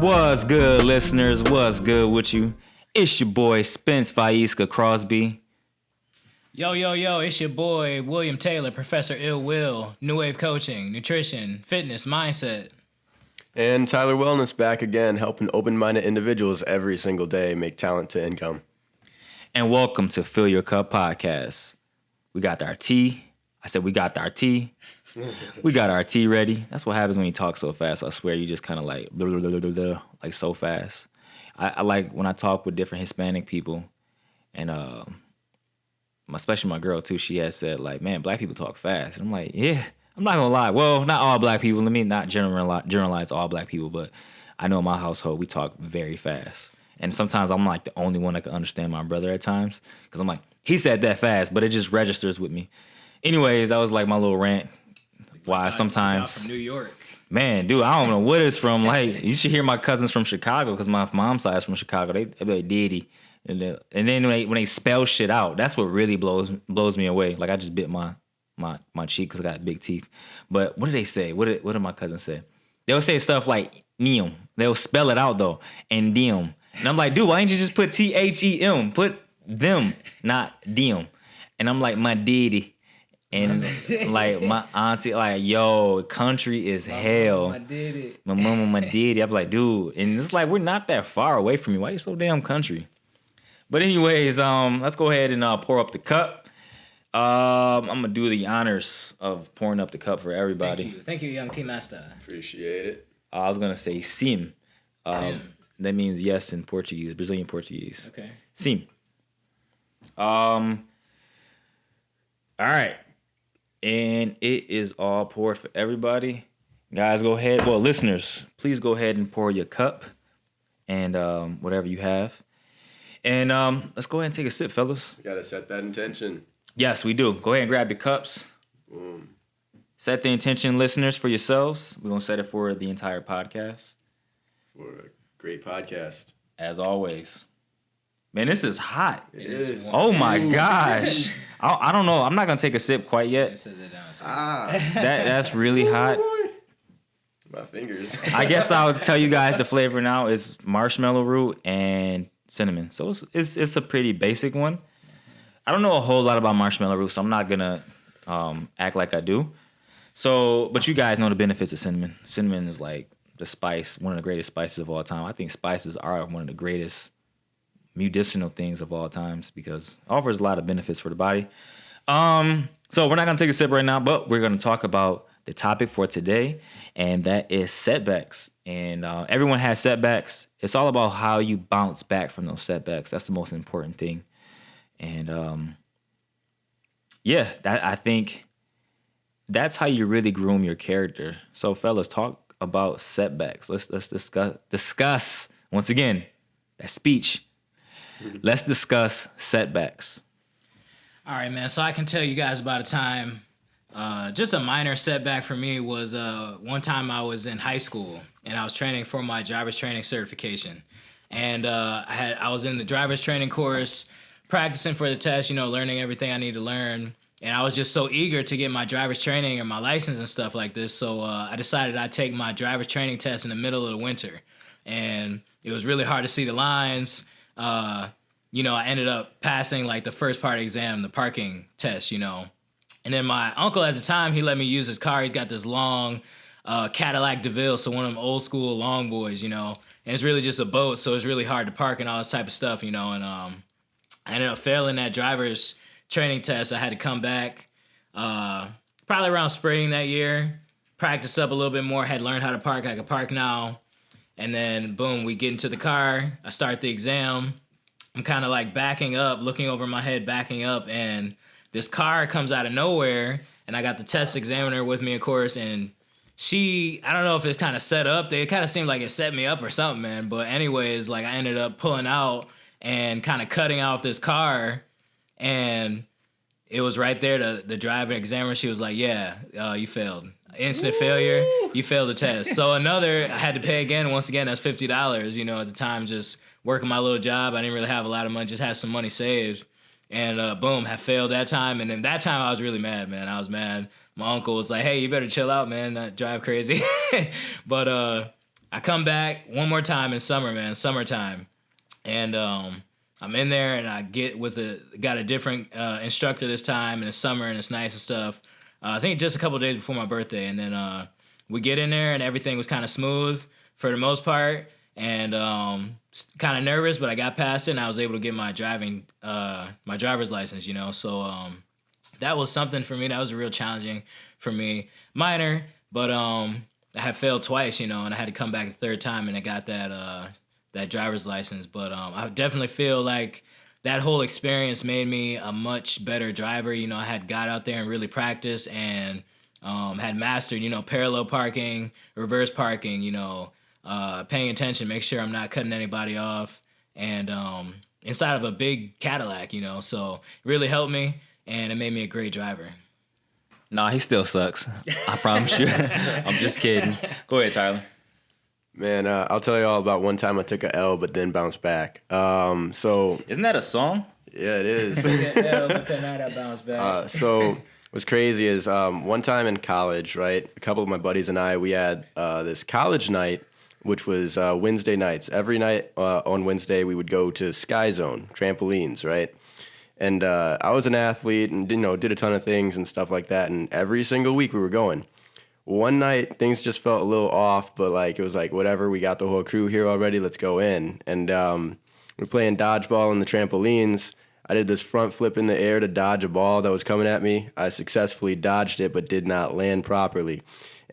What's good, listeners? What's good with you? It's your boy, Spence Faiska Crosby. Yo, it's your boy, William Taylor, Professor Illwill, New Wave Coaching, Nutrition, Fitness, Mindset. And Tyler Wellness back again, helping open-minded individuals every single day make talent to income. And welcome to Fill Your Cup Podcast. We got our tea. I said we got our tea. We got our tea ready. That's what happens when you talk so fast. I swear, you just kind of like, blah, blah, blah, blah, blah, like so fast. I like when I talk with different Hispanic people, and especially my girl too. She has said like, man, black people talk fast. And I'm like, yeah, I'm not gonna lie. Well, not all black people. Let me not generalize all black people, but I know in my household we talk very fast. And sometimes I'm like the only one that can understand my brother at times, because I'm like, he said that fast, but it just registers with me. Anyways, that was like my little rant. Why sometimes from New York, man, dude, I don't know what it's from. Like, you should hear my cousins from Chicago, because my mom's side is from Chicago. They be like deddy, and then when they spell shit out, that's what really blows me away. Like, I just bit my cheek because I got big teeth. But what do they say? What did my cousins say? They'll say stuff like "neum." They'll spell it out though, and "diem." And I'm like, dude, why didn't you just put THEM? Put them, not "diem." And I'm like, my deddy. And like my auntie, like, yo, country is hell. My mama, my daddy. I'm like, dude, and it's like we're not that far away from you. Why you so damn country? But anyways, let's go ahead and pour up the cup. I'm gonna do the honors of pouring up the cup for everybody. Thank you, young team master. Appreciate it. I was gonna say sim. Sim. That means yes in Portuguese, Brazilian Portuguese. Okay. Sim. All right. And it is all poured for everybody. Guys, go ahead. Well, listeners, please go ahead and pour your cup and whatever you have. And let's go ahead and take a sip, fellas. You gotta set that intention. Yes, we do. Go ahead and grab your cups. Boom. Set the intention, listeners, for yourselves. We're going to set it for the entire podcast. For a great podcast. As always. Man, this is hot. It is. Oh, my gosh. I don't know. I'm not going to take a sip quite yet. That's really hot. My fingers. I guess I'll tell you guys the flavor now is marshmallow root and cinnamon. So it's a pretty basic one. I don't know a whole lot about marshmallow root, so I'm not going to act like I do. So, but you guys know the benefits of cinnamon. Cinnamon is like the spice, one of the greatest spices of all time. I think spices are one of the greatest medicinal things of all times because it offers a lot of benefits for the body. So we're not going to take a sip right now, but we're going to talk about the topic for today, and that is setbacks. And everyone has setbacks. It's all about how you bounce back from those setbacks. That's the most important thing. And I think that's how you really groom your character. So fellas, talk about setbacks. Let's discuss once again that speech. Let's discuss setbacks. All right, man. So I can tell you guys about a time. Just a minor setback for me was one time I was in high school and I was training for my driver's training certification, and I was in the driver's training course, practicing for the test, learning everything I need to learn, and I was just so eager to get my driver's training and my license and stuff like this. So I decided I'd take my driver's training test in the middle of the winter, and it was really hard to see the lines. I ended up passing like the first part exam, the parking test, And then my uncle at the time, he let me use his car. He's got this long Cadillac DeVille, so one of them old school long boys, And it's really just a boat, so it's really hard to park and all this type of stuff, And I ended up failing that driver's training test. I had to come back probably around spring that year, practice up a little bit more, had learned how to park. I could park now. And then, boom, we get into the car. I start the exam. I'm kind of like backing up, looking over my head, backing up, and this car comes out of nowhere, and I got the test examiner with me, of course, and I don't know if it's kind of set up. It kind of seemed like it set me up or something, man. But anyways, like I ended up pulling out and kind of cutting off this car, and it was right there. The driver examiner, she was like, yeah, you failed. Instant failure, you failed the test. So I had to pay again. Once again, that's $50, at the time, just working my little job. I didn't really have a lot of money, just had some money saved. And boom, had failed that time. And then that time I was really mad, man. I was mad. My uncle was like, hey, you better chill out, man, not drive crazy. But I come back one more time in summertime, and I'm in there and I got a different instructor this time, and it's summer and it's nice and stuff. I think just a couple of days before my birthday, and then we get in there and everything was kind of smooth for the most part, and kind of nervous, but I got past it and I was able to get my driver's license, you know. So that was something for me. That was real challenging for me. Minor, but I had failed twice, you know, and I had to come back a third time and I got that driver's license. But I definitely feel like that whole experience made me a much better driver. You know, I had got out there and really practiced and had mastered, you know, parallel parking, reverse parking, you know, paying attention, make sure I'm not cutting anybody off, and inside of a big Cadillac, you know. So it really helped me, and it made me a great driver. Nah, he still sucks. I promise you. I'm just kidding. Go ahead, Tyler. Man, I'll tell you all about one time I took a L but then bounced back. So Isn't that a song? yeah, it is. But tonight I bounced back. So what's crazy is one time in college, right? A couple of my buddies and I, we had this college night, which was Wednesday nights. Every night on Wednesday, we would go to Sky Zone, trampolines, right? And I was an athlete and, you know, did a ton of things and stuff like that. And every single week we were going. One night, things just felt a little off, but like it was like, whatever, we got the whole crew here already, let's go in. And we're playing dodgeball on the trampolines. I did this front flip in the air to dodge a ball that was coming at me. I successfully dodged it, but did not land properly.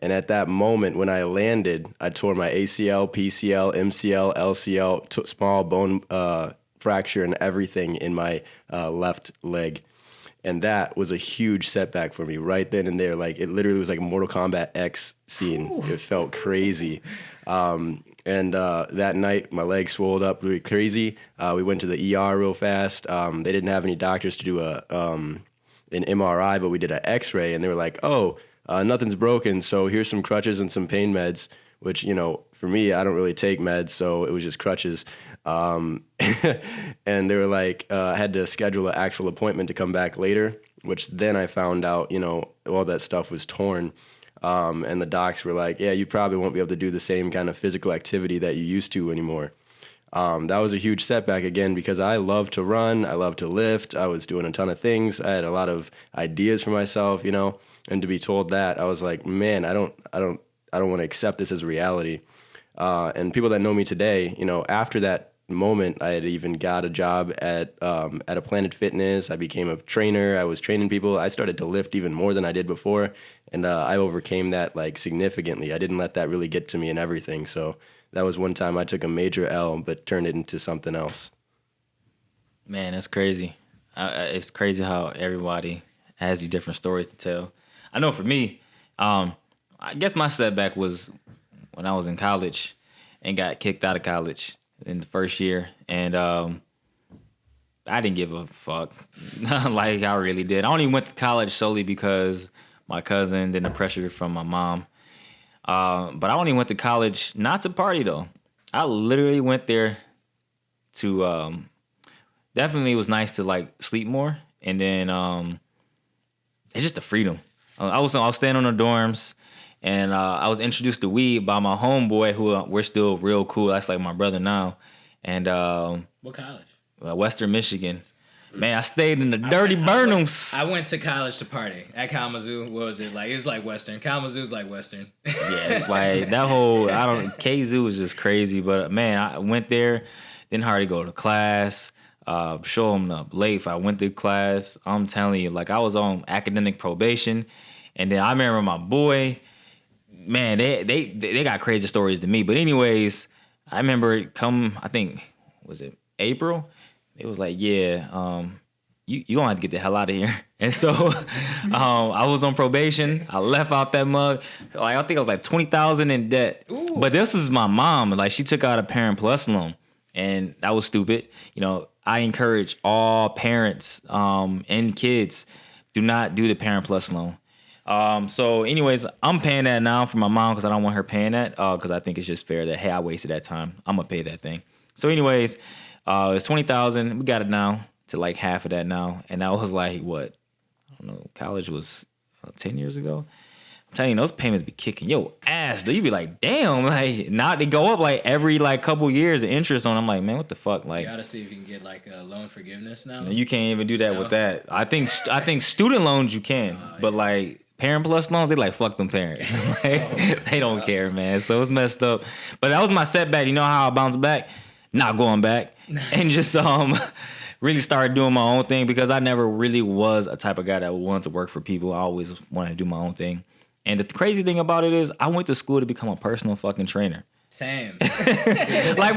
And at that moment, when I landed, I tore my ACL, PCL, MCL, LCL, small bone fracture and everything in my left leg. And that was a huge setback for me right then and there. Like, it literally was like a Mortal Kombat X scene. Ooh. It felt crazy. And that night, my leg swelled up really crazy. We went to the ER real fast. They didn't have any doctors to do an MRI, but we did an X-ray, and they were like, nothing's broken, so here's some crutches and some pain meds, which, you know, for me, I don't really take meds, so it was just crutches. And they were like, I had to schedule an actual appointment to come back later, which then I found out, you know, all that stuff was torn. And the docs were like, yeah, you probably won't be able to do the same kind of physical activity that you used to anymore. That was a huge setback again, because I love to run, I love to lift, I was doing a ton of things, I had a lot of ideas for myself, you know, and to be told that, I was like, man, I don't want to accept this as reality. And people that know me today, you know, after that moment, I had even got a job at a Planet Fitness. I became a trainer. I was training people. I started to lift even more than I did before, and I overcame that like significantly. I didn't let that really get to me and everything. So that was one time I took a major L, but turned it into something else. Man, that's crazy. It's crazy how everybody has these different stories to tell. I know for me, I guess my setback was when I was in college and got kicked out of college in the first year. And I didn't give a fuck like I really did. I only went to college solely because my cousin, then the pressure from my mom. But I only went to college not to party, though. I literally went there to definitely it was nice to like sleep more. And then it's just the freedom. I was staying on the dorms, and I was introduced to weed by my homeboy, who we're still real cool. That's like my brother now. And what college? Western Michigan. Man, I stayed in the dirty Burnhams. I went to college to party at Kalamazoo. What was it like? It was like Western. Kalamazoo's like Western. Yeah, it's like that whole K-Zoo was just crazy. But man, I went there, didn't hardly go to class. Show them up late. I went to class. I'm telling you, like I was on academic probation, and then I remember my boy. Man, they got crazy stories to me. But anyways, I remember I think was it April? It was like, yeah, you gonna have to get the hell out of here. And so I was on probation. I left out that mug. Like I think I was like $20,000 in debt. Ooh. But this was my mom. Like she took out a Parent Plus loan, and that was stupid. You know, I encourage all parents and kids, do not do the Parent Plus loan. So anyways, I'm paying that now for my mom because I don't want her paying that because I think it's just fair that, hey, I wasted that time. I'm going to pay that thing. So anyways, it's $20,000. We got it now to like half of that now. And that was like, what? I don't know. College was 10 years ago. I'm telling you, those payments be kicking your ass. fast. You be like, damn, like now they go up like every like couple years the interest on. I'm like, man, what the fuck? Like, You gotta see if you can get like a loan forgiveness now. you can't even do that with that. I think student loans you can, but like Parent Plus loans, they like fuck them parents. Like, they don't care, man. So it's messed up. But that was my setback. You know how I bounced back? Not going back, and just really started doing my own thing because I never really was a type of guy that wanted to work for people. I always wanted to do my own thing. And the crazy thing about it is I went to school to become a personal fucking trainer. Same. Like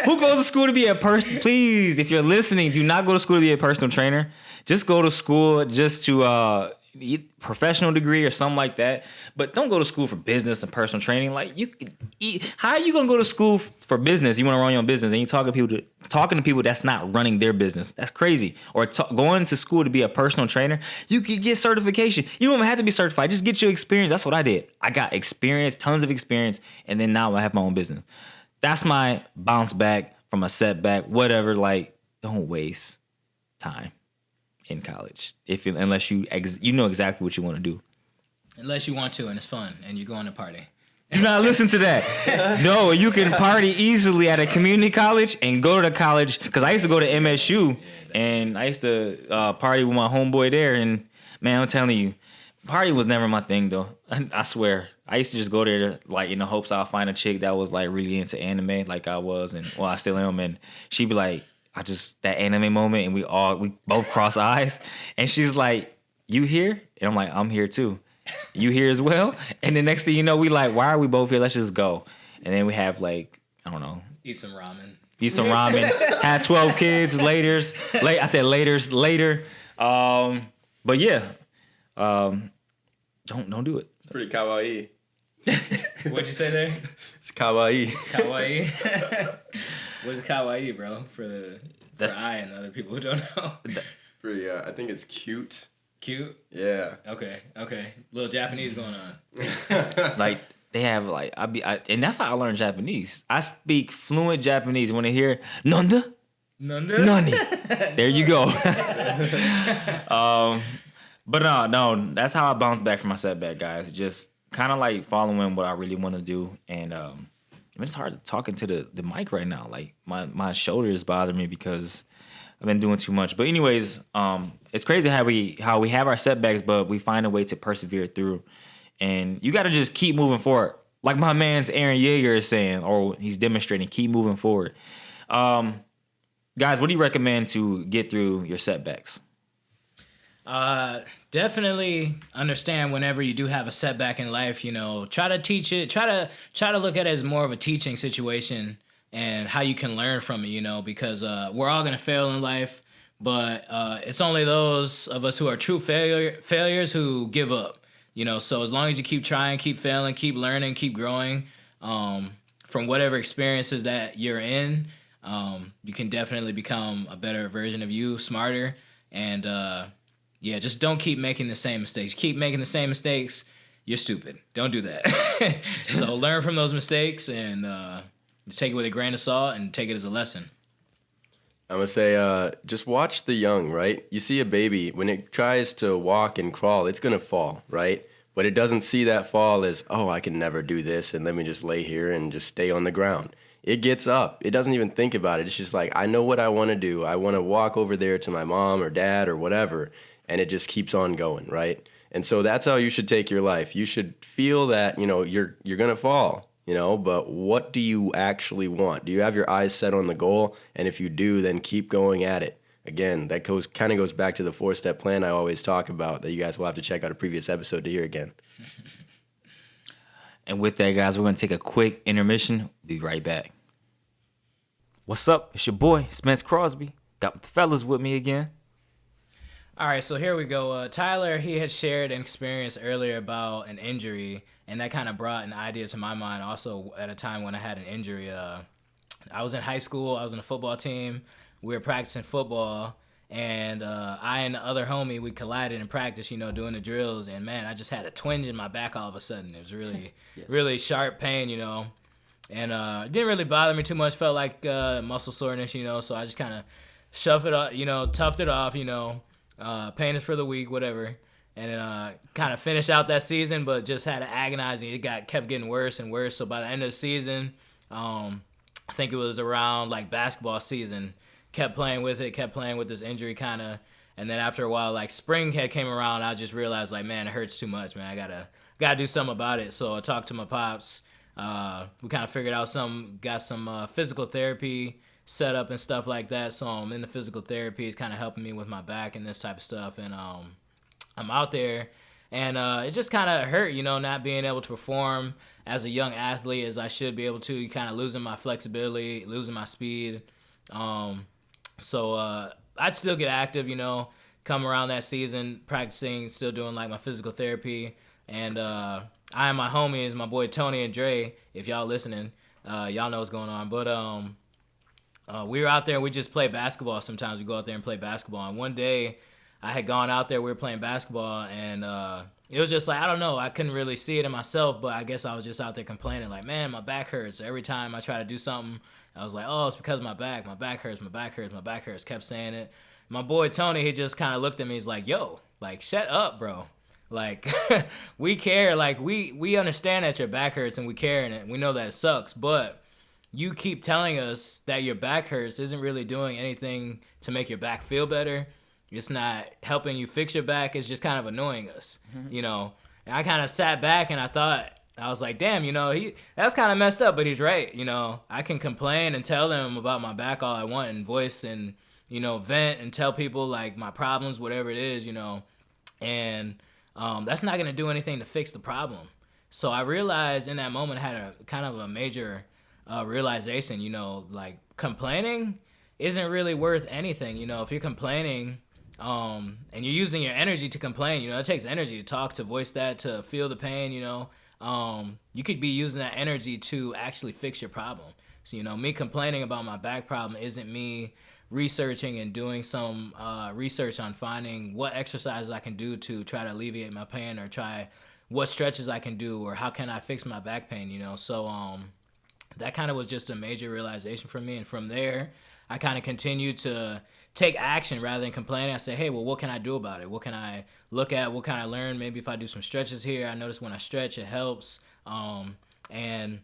who goes to school to be a person? Please, if you're listening, do not go to school to be a personal trainer. Just go to school just to professional degree or something like that. But don't go to school for business and personal training. Like how are you gonna go to school for business? You want to run your own business and you talking to people that's not running their business. That's crazy. Or going to school to be a personal trainer, you could get certification. You don't even have to be certified. Just get your experience. That's what I did. I got experience, tons of experience, and then now I have my own business. That's my bounce back from a setback. Whatever. Like, don't waste time in college unless you know exactly what you want to do. Unless you want to and it's fun and you're going to party. Do not listen to that. No, you can party easily at a community college and go to the college. Because I used to go to MSU and I used to party with my homeboy there. And man, I'm telling you, party was never my thing though. I swear. I used to just go there to, like, in the hopes I'll find a chick that was like really into anime like I was, and well, I still am. And she'd be like, that anime moment, and we both cross eyes, and she's like, "You here?" And I'm like, "I'm here too." "You here as well?" And the next thing you know, we like, "Why are we both here? Let's just go." And then we have like, I don't know, Eat some ramen. Had 12 kids. Later. But yeah, don't do it. It's pretty kawaii. What'd you say there? It's kawaii. Kawaii. What's kawaii, bro? For I and other people who don't know. Pretty. I think it's cute. Cute. Yeah. Okay. Little Japanese going on. Like they have like and that's how I learned Japanese. I speak fluent Japanese when I hear nanda. Nani. There you go. But no, that's how I bounce back from my setback, guys. Just kind of like following what I really want to do, and it's hard talking to the mic right now. Like my shoulders bother me because I've been doing too much. But anyways, it's crazy how we have our setbacks, but we find a way to persevere through. And you got to just keep moving forward. Like my man's Aaron Yeager is saying, or he's demonstrating, keep moving forward. Guys, what do you recommend to get through your setbacks? Definitely understand whenever you do have a setback in life, try to teach it, try to look at it as more of a teaching situation and how you can learn from it, because we're all going to fail in life, but it's only those of us who are true failures who give up, so as long as you keep trying, keep failing, keep learning, keep growing from whatever experiences that you're in, you can definitely become a better version of you, smarter, and yeah, just don't keep making the same mistakes. Keep making the same mistakes, you're stupid. Don't do that. So learn from those mistakes and just take it with a grain of salt and take it as a lesson. I'm going to say just watch the young, right? You see a baby, when it tries to walk and crawl, it's going to fall, right? But it doesn't see that fall as, oh, I can never do this, and let me just lay here and just stay on the ground. It gets up. It doesn't even think about it. It's just like, I know what I want to do. I want to walk over there to my mom or dad or whatever, and it just keeps on going, right? And so that's how you should take your life. You should feel that, you're going to fall, but what do you actually want? Do you have your eyes set on the goal? And if you do, then keep going at it. Again, that kind of goes back to the 4-step plan I always talk about that you guys will have to check out a previous episode to hear again. And with that, guys, we're going to take a quick intermission. Be right back. What's up? It's your boy, Spence Crosby. Got the fellas with me again. All right, so here we go. Tyler, he had shared an experience earlier about an injury, and that kind of brought an idea to my mind also at a time when I had an injury. I was in high school. I was on a football team. We were practicing football, and I and the other homie, we collided in practice, doing the drills, and, man, I just had a twinge in my back all of a sudden. It was really, really sharp pain, and it didn't really bother me too much. Felt like muscle soreness, so I just kind of toughed it off, pain is for the weak, whatever. and kind of finished out that season, but just had an agonizing. It kept getting worse and worse. So by the end of the season, I think it was around like basketball season, kept playing with this injury kind of. And then after a while, like spring came around, I just realized like, man, it hurts too much, man. I gotta do something about it. So I talked to my pops. We kind of figured out got some physical therapy set up and stuff like that. So I'm in the physical therapy. It's kind of helping me with my back and this type of stuff. And I'm out there, and it just kind of hurt, not being able to perform as a young athlete as I should be able to. You kind of losing my flexibility, losing my speed. So I'd still get active, come around that season, practicing, still doing like my physical therapy. And I and my homies, my boy Tony and Dre, if y'all listening, y'all know what's going on. But we were out there, we just play basketball sometimes. We go out there and play basketball. And one day I had gone out there, we were playing basketball, and it was just like, I don't know, I couldn't really see it in myself, but I guess I was just out there complaining, like, man, my back hurts. Every time I try to do something, I was like, oh, it's because of my back hurts, my back hurts, kept saying it. My boy Tony, he just kind of looked at me, he's like, yo, like, shut up, bro. Like, we care, like, we understand that your back hurts, and we care, and we know that it sucks, but you keep telling us that your back hurts isn't really doing anything to make your back feel better. It's not helping you fix your back. It's just kind of annoying us, And I kind of sat back and I was like, damn, that's kind of messed up, but he's right. I can complain and tell them about my back all I want and voice and, vent and tell people like my problems, whatever it is, and that's not going to do anything to fix the problem. So I realized in that moment, I had a kind of a major realization, like complaining isn't really worth anything. If you're complaining, and you're using your energy to complain, it takes energy to talk, to voice that, to feel the pain, you could be using that energy to actually fix your problem. So, me complaining about my back problem isn't me researching and doing some research on finding what exercises I can do to try to alleviate my pain, or try what stretches I can do, or how can I fix my back pain, So that kind of was just a major realization for me. And from there, I kind of continued to take action rather than complaining. I say, hey, well, what can I do about it? What can I look at? What can I learn? Maybe if I do some stretches here, I notice when I stretch, it helps. And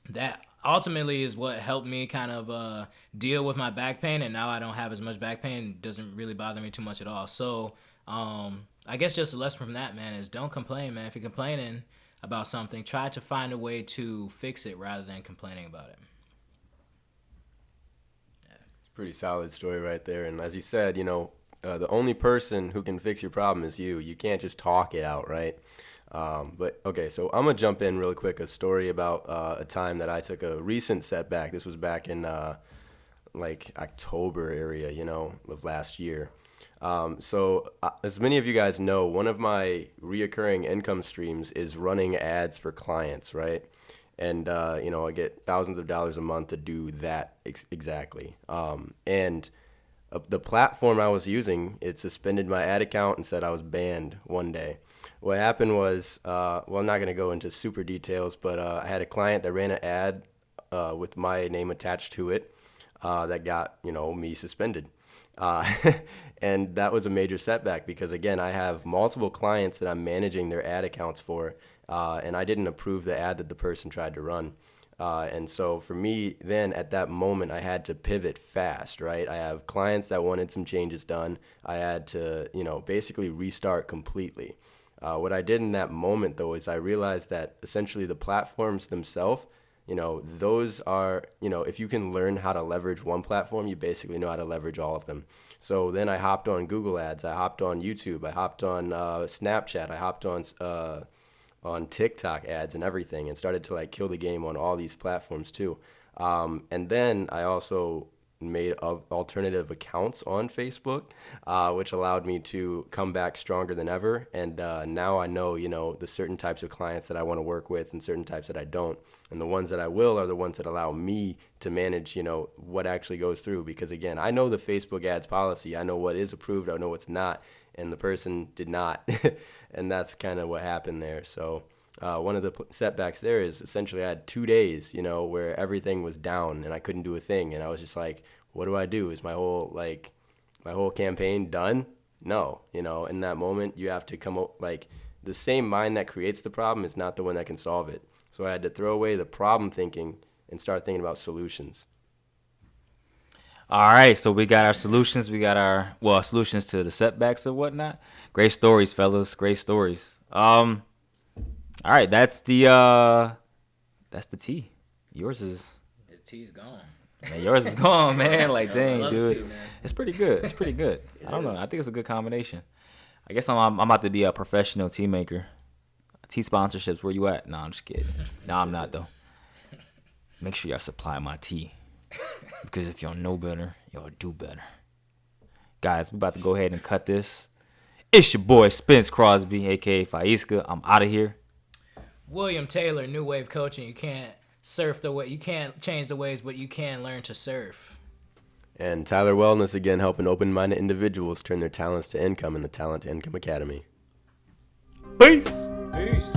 that ultimately is what helped me kind of deal with my back pain. And now I don't have as much back pain. It doesn't really bother me too much at all. So I guess just a lesson from that, man, is don't complain, man. If you're complaining about something, try to find a way to fix it rather than complaining about it. Pretty solid story right there. And as you said, the only person who can fix your problem is you. You can't just talk it out, right? But okay, so I'm gonna jump in real quick. A story about a time that I took a recent setback. This was back in like October area, of last year. So as many of you guys know, one of my reoccurring income streams is running ads for clients, right? And, I get thousands of dollars a month to do that exactly. And the platform I was using, it suspended my ad account and said I was banned one day. What happened was, I'm not going to go into super details, but I had a client that ran an ad with my name attached to it that got, me suspended. And that was a major setback because, again, I have multiple clients that I'm managing their ad accounts for. And I didn't approve the ad that the person tried to run. And so for me, then at that moment, I had to pivot fast, right? I have clients that wanted some changes done. I had to, basically restart completely. What I did in that moment, though, is I realized that essentially the platforms themselves, those are, if you can learn how to leverage one platform, you basically know how to leverage all of them. So then I hopped on Google Ads. I hopped on YouTube. I hopped on Snapchat. I hopped on TikTok ads and everything, and started to kill the game on all these platforms too. And then I also made alternative accounts on Facebook, which allowed me to come back stronger than ever. And now I know, the certain types of clients that I want to work with and certain types that I don't. And the ones that I will are the ones that allow me to manage, what actually goes through. Because again, I know the Facebook ads policy. I know what is approved. I know what's not. And the person did not. And that's kind of what happened there. So one of the setbacks there is essentially I had 2 days, where everything was down and I couldn't do a thing. And I was just like, what do I do? Is my whole campaign done? no, in that moment you have to come up, like, the same mind that creates the problem is not the one that can solve it. So I had to throw away the problem thinking and start thinking about solutions. All right, so we got our solutions. We got our solutions to the setbacks and whatnot. Great stories, fellas. Great stories. All right, that's the tea. Yours is The tea's gone. man, yours is gone, man. Like, dang, love dude. it too, man. It's pretty good. It's pretty good. I don't know. I think it's a good combination. I guess I'm about to be a professional tea maker. Tea sponsorships, where you at? No, I'm just kidding. No, I'm not though. Make sure y'all supply my tea. Because if y'all know better, y'all do better. Guys, we're about to go ahead and cut this. It's your boy Spence Crosby, aka Faiska. I'm out of here. William Taylor, New Wave Coaching. You can't surf the way, you can't change the waves, but you can learn to surf. And Tyler Wellness, again, helping open-minded individuals turn their talents to income in the Talent to Income Academy. Peace. Peace.